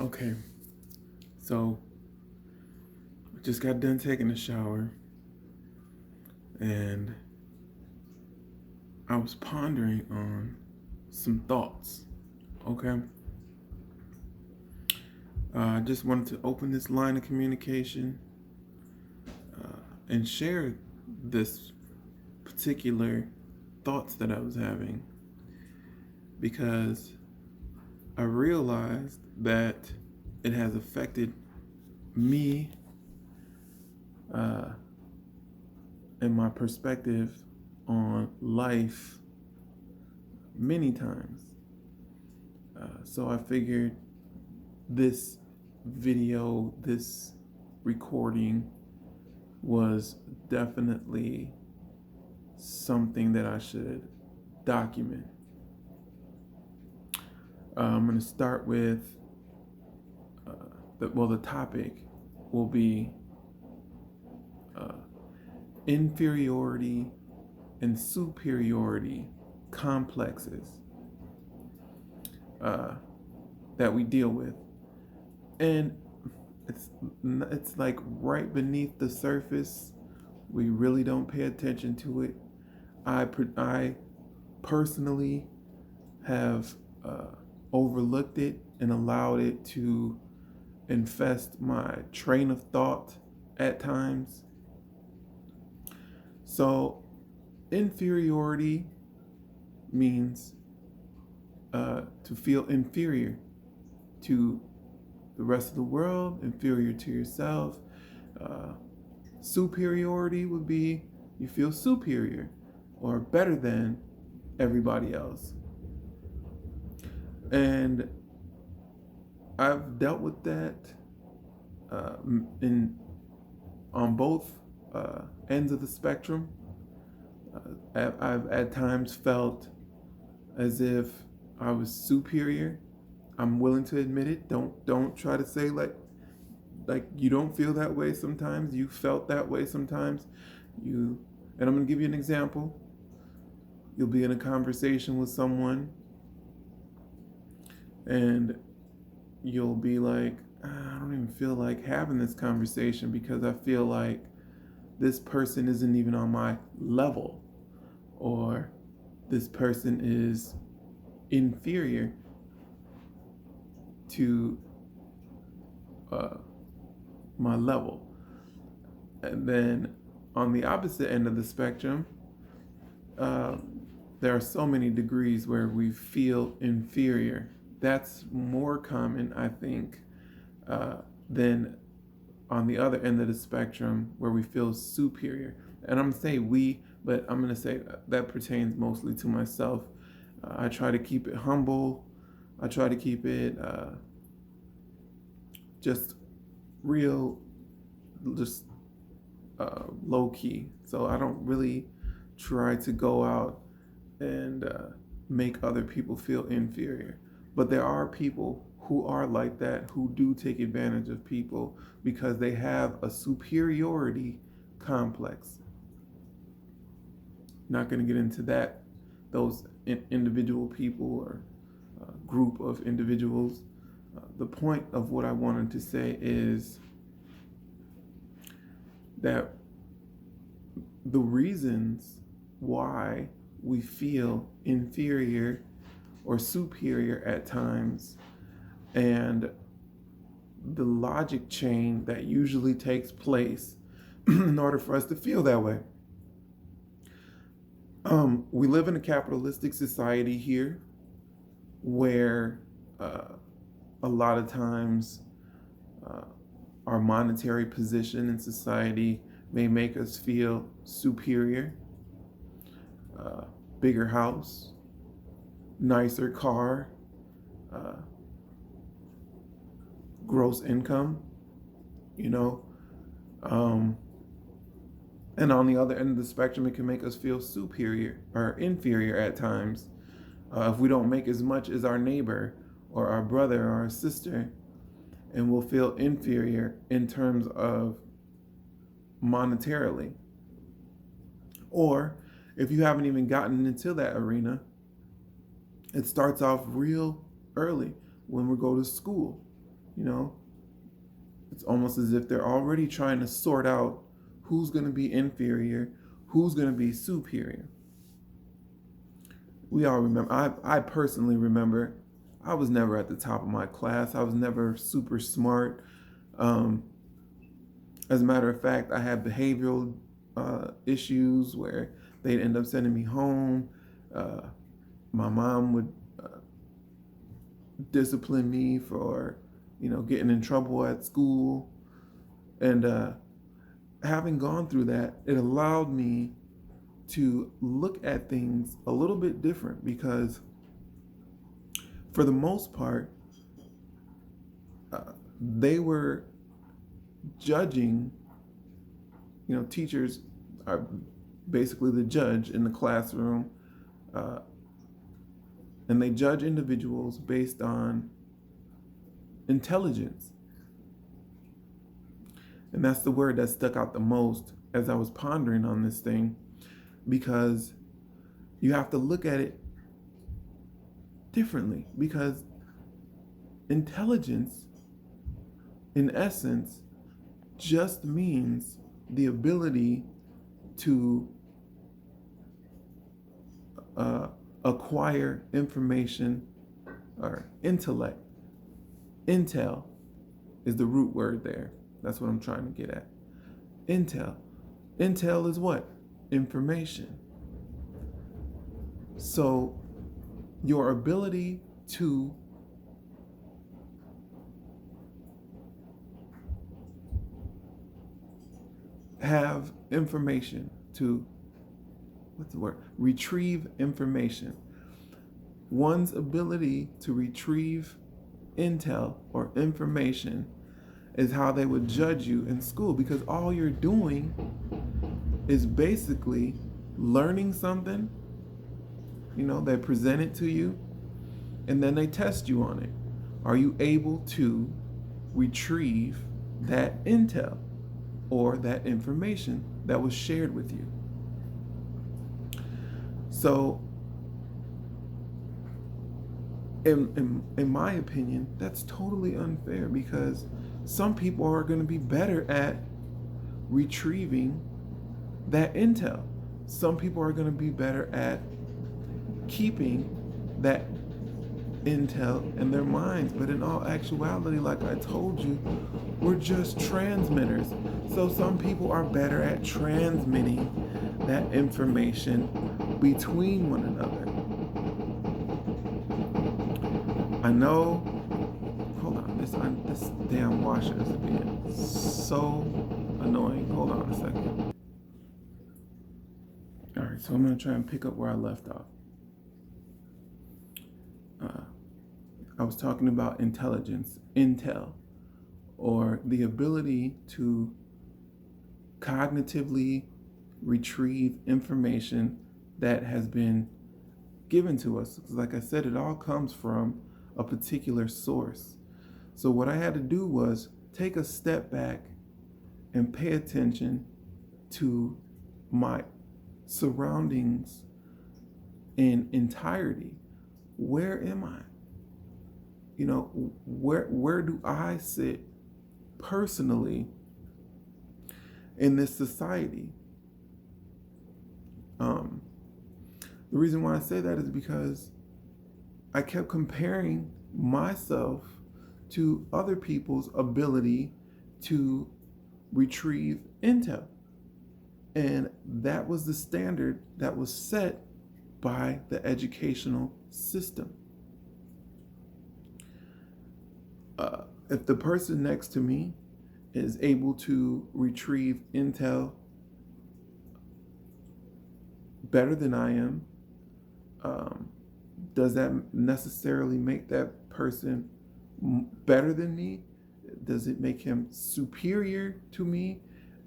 Okay, so I just got done taking a shower and I was pondering on some thoughts. Okay, I just wanted to open this line of communication and share this particular thoughts that I was having because I realized that it has affected me uh, and my perspective on life many times. So I figured this video, this recording was definitely something that I should document. I'm going to start with the topic will be uh, inferiority and superiority complexes that we deal with, and it's like right beneath the surface. We really don't pay attention to it. I personally have overlooked it and allowed it to infest my train of thought at times. So, inferiority means to feel inferior to the rest of the world, inferior to yourself. Uh, Superiority would be you feel superior or better than everybody else. And I've dealt with that in on both ends of the spectrum. I've at times felt as if I was superior. I'm willing to admit it. Don't try to say like you don't feel that way sometimes. You felt that way sometimes. And I'm gonna give you an example. You'll be in a conversation with someone and you'll be like, I don't even feel like having this conversation because I feel like this person isn't even on my level, or this person is inferior to my level. And then on the opposite end of the spectrum, uh, there are so many degrees where we feel inferior. That's more common, I think, than on the other end of the spectrum where we feel superior. And I'm going to say we, but I'm going to say that pertains mostly to myself. I try to keep it humble. I try to keep it just real, just low key. So I don't really try to go out and make other people feel inferior. But there are people who are like that, who do take advantage of people because they have a superiority complex. Not going to get into those individual people or group of individuals. The point of what I wanted to say is that the reasons why we feel inferior or superior at times, and the logic chain that usually takes place in order for us to feel that way. We live in a capitalistic society here where a lot of times our monetary position in society may make us feel superior. Bigger house, nicer car, gross income, you know. And on the other end of the spectrum, it can make us feel superior or inferior at times if we don't make as much as our neighbor or our brother or our sister, and we'll feel inferior in terms of monetarily. Or if you haven't even gotten into that arena, it starts off real early when we go to school. You know, it's almost as if they're already trying to sort out who's going to be inferior, who's going to be superior. We all remember, I personally remember, I was never at the top of my class. I was never super smart. As a matter of fact, I had behavioral issues where they'd end up sending me home. My mom would discipline me for, getting in trouble at school. And having gone through that, it allowed me to look at things a little bit different, because for the most part, they were judging, teachers are basically the judge in the classroom, and they judge individuals based on intelligence. And that's the word that stuck out the most as I was pondering on this thing, because you have to look at it differently, because intelligence, in essence, just means the ability to acquire information or intellect. Intel is the root word there. That's what I'm trying to get at. Intel. Intel is what? Information. So your ability to have information, to, retrieve information. One's ability to retrieve intel or information is how they would judge you in school, because all you're doing is basically learning something. They present it to you and then they test you on it. Are you able to retrieve that intel or that information that was shared with you? So in my opinion, that's totally unfair, because some people are going to be better at retrieving that intel. Some people are going to be better at keeping that intel in their minds. But in all actuality, like I told you, we're just transmitters. So some people are better at transmitting that information between one another. I know, hold on, this damn washer is being so annoying. Hold on a second. All right, so I'm going to try and pick up where I left off. I was talking about intelligence, intel, or the ability to cognitively retrieve information that has been given to us. Because like I said, it all comes from a particular source. So what I had to do was take a step back and pay attention to my surroundings in entirety. Where am I? Where do I sit personally in this society? The reason why I say that is because I kept comparing myself to other people's ability to retrieve intel. And that was the standard that was set by the educational system. If the person next to me is able to retrieve intel better than I am, does that necessarily make that person better than me? Does it make him superior to me?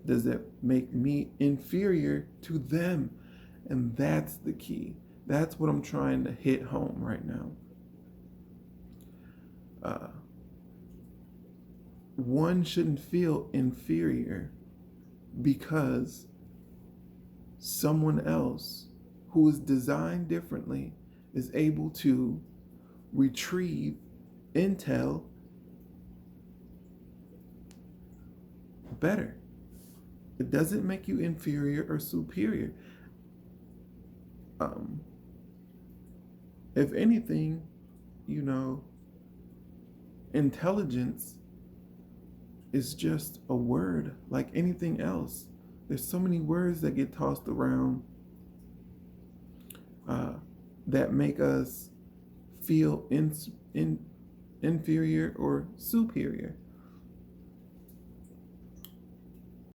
Does it make me inferior to them? And that's the key. That's what I'm trying to hit home right now. One shouldn't feel inferior because someone else who is designed differently is able to retrieve intel better. It doesn't make you inferior or superior. If anything, you know, intelligence is just a word like anything else. There's so many words that get tossed around that make us feel inferior or superior.